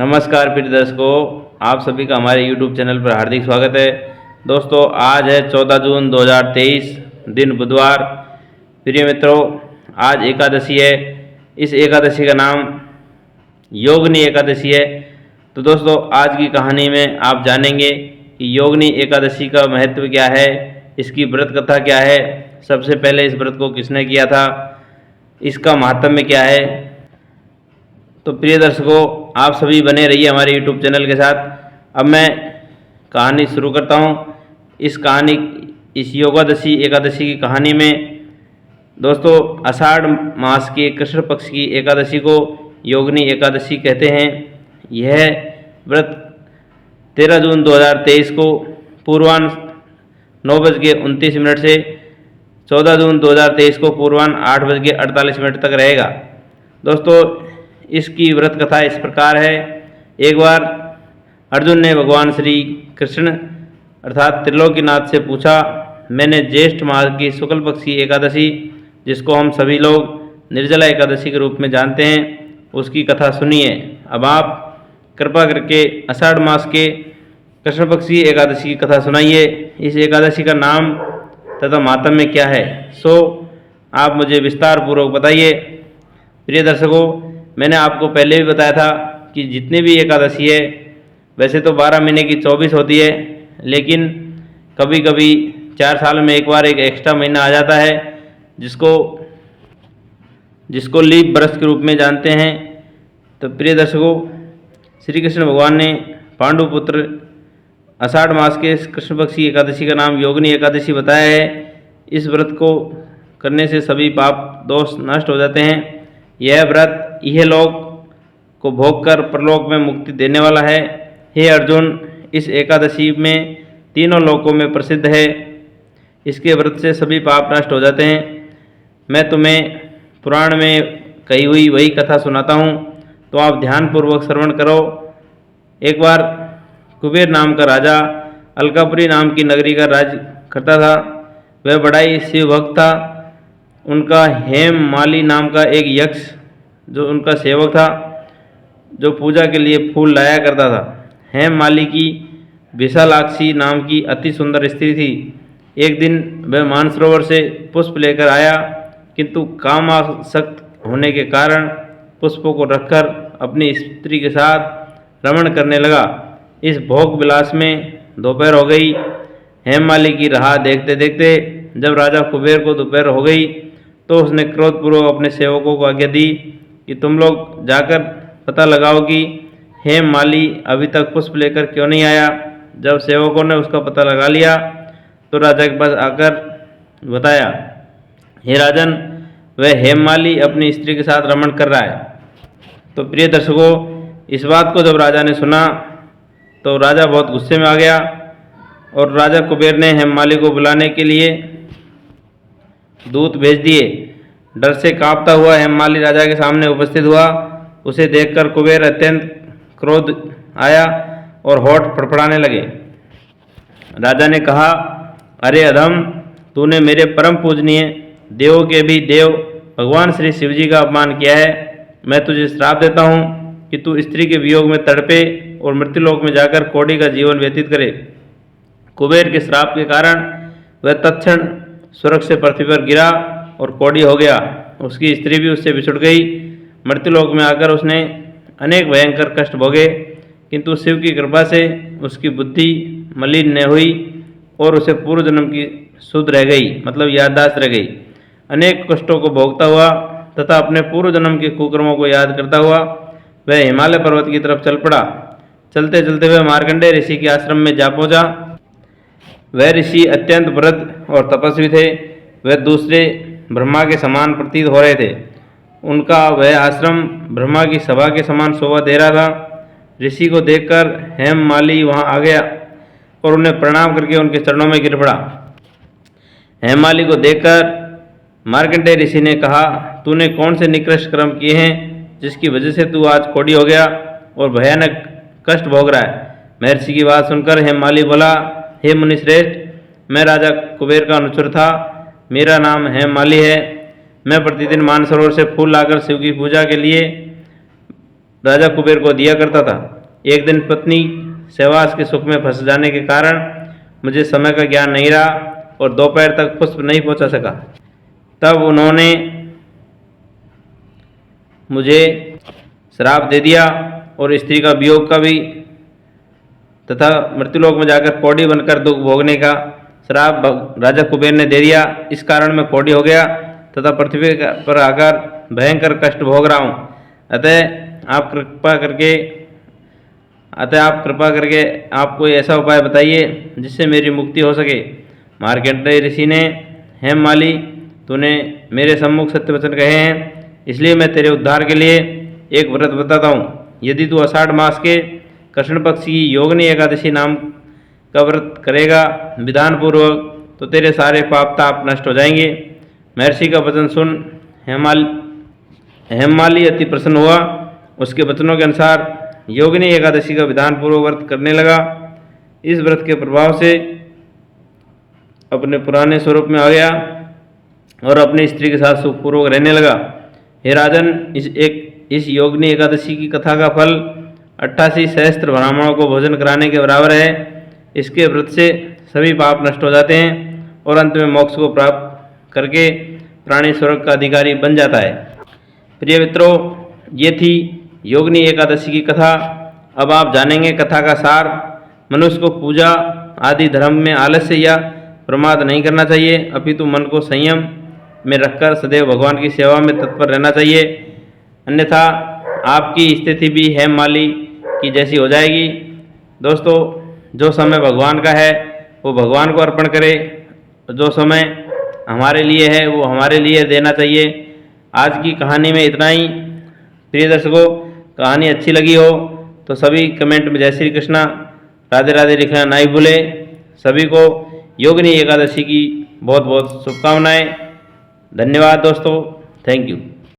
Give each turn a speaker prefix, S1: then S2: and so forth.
S1: नमस्कार प्रिय दर्शकों, आप सभी का हमारे YouTube चैनल पर हार्दिक स्वागत है। दोस्तों, आज है 14 जून 2023, दिन बुधवार। प्रिय मित्रों, आज एकादशी है। इस एकादशी का नाम योगिनी एकादशी है। तो दोस्तों, आज की कहानी में आप जानेंगे कि योगिनी एकादशी का महत्व क्या है, इसकी व्रत कथा क्या है, सबसे पहले इस व्रत को किसने किया था, इसका महात्म्य क्या है। तो प्रिय दर्शकों, आप सभी बने रहिए हमारे YouTube चैनल के साथ। अब मैं कहानी शुरू करता हूँ। इस योगादशी एकादशी की कहानी में दोस्तों, आषाढ़ मास के कृष्ण पक्ष की एकादशी को योगिनी एकादशी कहते हैं। यह व्रत 13 जून 2023 को पूर्वाह्न 9:29 से 14 जून 2023 को पूर्वाह्न 8:48 तक रहेगा। दोस्तों, इसकी व्रत कथा इस प्रकार है। एक बार अर्जुन ने भगवान श्री कृष्ण अर्थात त्रिलोकीनाथ से पूछा, मैंने ज्येष्ठ मास की शुक्ल पक्ष की एकादशी, जिसको हम सभी लोग निर्जला एकादशी के रूप में जानते हैं, उसकी कथा सुनी है। अब आप कृपा करके आषाढ़ मास के कृष्ण पक्ष की एकादशी की कथा सुनाइए। इस एकादशी का नाम तथा महात्म्य क्या है, सो आप मुझे विस्तार पूर्वक बताइए। प्रिय दर्शकों, मैंने आपको पहले भी बताया था कि जितनी भी एकादशी है, वैसे तो 12 महीने की 24 होती है, लेकिन कभी कभी 4 साल में एक बार एक एक्स्ट्रा महीना आ जाता है, जिसको लीप वर्ष के रूप में जानते हैं। तो प्रिय दर्शकों, श्री कृष्ण भगवान ने पांडुपुत्र आषाढ़ मास के कृष्ण पक्ष की एकादशी का नाम योगिनी एकादशी बताया है। इस व्रत को करने से सभी पाप दोष नष्ट हो जाते हैं। यह व्रत इहलोक को भोग कर परलोक में मुक्ति देने वाला है। हे अर्जुन, इस एकादशी में तीनों लोकों में प्रसिद्ध है। इसके व्रत से सभी पाप नष्ट हो जाते हैं। मैं तुम्हें पुराण में कही हुई वही कथा सुनाता हूँ, तो आप ध्यानपूर्वक श्रवण करो। एक बार कुबेर नाम का राजा अलकापुरी नाम की नगरी का राज करता था। वह बड़ा ही शिव भक्त था। उनका हेम माली नाम का एक यक्ष जो उनका सेवक था, जो पूजा के लिए फूल लाया करता था। हेम माली की विशालाक्षी नाम की अति सुंदर स्त्री थी। एक दिन वह मानसरोवर से पुष्प लेकर आया, किंतु कामासक्त होने के कारण पुष्पों को रखकर अपनी स्त्री के साथ रमण करने लगा। इस भोग विलास में दोपहर हो गई। हेम माली की राह देखते देखते जब राजा कुबेर को दोपहर हो गई, तो उसने क्रोधपूर्वक अपने सेवकों को आज्ञा दी कि तुम लोग जाकर पता लगाओ कि हेम माली अभी तक पुष्प लेकर क्यों नहीं आया। जब सेवकों ने उसका पता लगा लिया, तो राजा के पास आकर बताया, हे राजन, वह हेम माली अपनी स्त्री के साथ रमण कर रहा है। तो प्रिय दर्शकों, इस बात को जब राजा ने सुना, तो राजा बहुत गुस्से में आ गया और राजा कुबेर ने हेम माली को बुलाने के लिए दूत भेज दिए। डर से कांपता हुआ हेममाली राजा के सामने उपस्थित हुआ। उसे देखकर कुबेर अत्यंत क्रोध आया और होठ फड़फड़ाने लगे। राजा ने कहा, अरे अधम, तूने मेरे परम पूजनीय देवों के भी देव भगवान श्री शिव जी का अपमान किया है। मैं तुझे श्राप देता हूँ कि तू स्त्री के वियोग में तड़पे और मृत्युलोक में जाकर कौड़ी का जीवन व्यतीत करे। कुबेर के श्राप के कारण वह तत्क्षण स्वर्ग से पृथ्वी पर गिरा और कौड़ी हो गया। उसकी स्त्री भी उससे बिछुड़ गई। मृत्युलोक में आकर उसने अनेक भयंकर कष्ट भोगे, किंतु शिव की कृपा से उसकी बुद्धि मलिन न हुई और उसे पूर्व जन्म की सुध रह गई, मतलब याददाश्त रह गई। अनेक कष्टों को भोगता हुआ तथा अपने पूर्व जन्म के कुकर्मों को याद करता हुआ वह हिमालय पर्वत की तरफ चल पड़ा। चलते चलते वह मार्कंडेय ऋषि के आश्रम में जा पहुँचा। वह ऋषि अत्यंत वृद्ध और तपस्वी थे। वह दूसरे ब्रह्मा के समान प्रतीत हो रहे थे। उनका वह आश्रम ब्रह्मा की सभा के समान शोभा दे रहा था। ऋषि को देखकर हेम माली वहाँ आ गया और उन्हें प्रणाम करके उनके चरणों में गिर पड़ा। हेम माली को देखकर मार्कंडेय ऋषि ने कहा, तूने कौन से निकृष्ट कर्म किए हैं जिसकी वजह से तू आज कौड़ी हो गया और भयानक कष्ट भोग रहा है। महर्षि की बात सुनकर हेम माली बोला, हे मुनिश्रेष्ठ, मैं राजा कुबेर का अनुचर था। मेरा नाम हेम माली है। मैं प्रतिदिन मानसरोवर से फूल लाकर शिव की पूजा के लिए राजा कुबेर को दिया करता था। एक दिन पत्नी सहवास के सुख में फंस जाने के कारण मुझे समय का ज्ञान नहीं रहा और दोपहर तक पुष्प नहीं पहुंचा सका। तब उन्होंने मुझे श्राप दे दिया और स्त्री का वियोग का भी तथा मृत्युलोक में जाकर कौड़ी बनकर दुख भोगने का श्राप राजा कुबेर ने दे दिया। इस कारण मैं कौड़ी हो गया तथा पृथ्वी पर आकर भयंकर कष्ट भोग रहा हूँ। अतः आप कृपा करके आप कोई ऐसा उपाय बताइए जिससे मेरी मुक्ति हो सके। मार्कंडेय ऋषि ने, हेममाली, तूने मेरे सम्मुख सत्य वचन कहे हैं, इसलिए मैं तेरे उद्धार के लिए एक व्रत बताता हूँ। यदि तू आषाढ़ मास के कृष्ण पक्ष की योगिनी एकादशी नाम का व्रत करेगा विधान पूर्वक, तो तेरे सारे पाप ताप नष्ट हो जाएंगे। महर्षि का वचन सुन हेममाली अति प्रसन्न हुआ। उसके वचनों के अनुसार योगिनी एकादशी का विधान पूर्वक व्रत करने लगा। इस व्रत के प्रभाव से अपने पुराने स्वरूप में आ गया और अपनी स्त्री के साथ सुखपूर्वक रहने लगा। हे राजन, इस योगिनी एकादशी की कथा का फल 88 सहस्त्र ब्राह्मणों को भोजन कराने के बराबर है। इसके व्रत से सभी पाप नष्ट हो जाते हैं और अंत में मोक्ष को प्राप्त करके प्राणी स्वर्ग का अधिकारी बन जाता है। प्रिय मित्रों, ये थी योगिनी एकादशी की कथा। अब आप जानेंगे कथा का सार। मनुष्य को पूजा आदि धर्म में आलस्य या प्रमाद नहीं करना चाहिए, अपितु मन को संयम में रखकर सदैव भगवान की सेवा में तत्पर रहना चाहिए। अन्यथा आपकी स्थिति भी हेममाली की जैसी हो जाएगी। दोस्तों, जो समय भगवान का है वो भगवान को अर्पण करें, जो समय हमारे लिए है वो हमारे लिए देना चाहिए। आज की कहानी में इतना ही। प्रिय दर्शकों, कहानी अच्छी लगी हो तो सभी कमेंट में जय श्री कृष्णा राधे राधे लिखना नहीं भूले। सभी को योगिनी एकादशी की बहुत बहुत शुभकामनाएं। धन्यवाद दोस्तों, थैंक यू।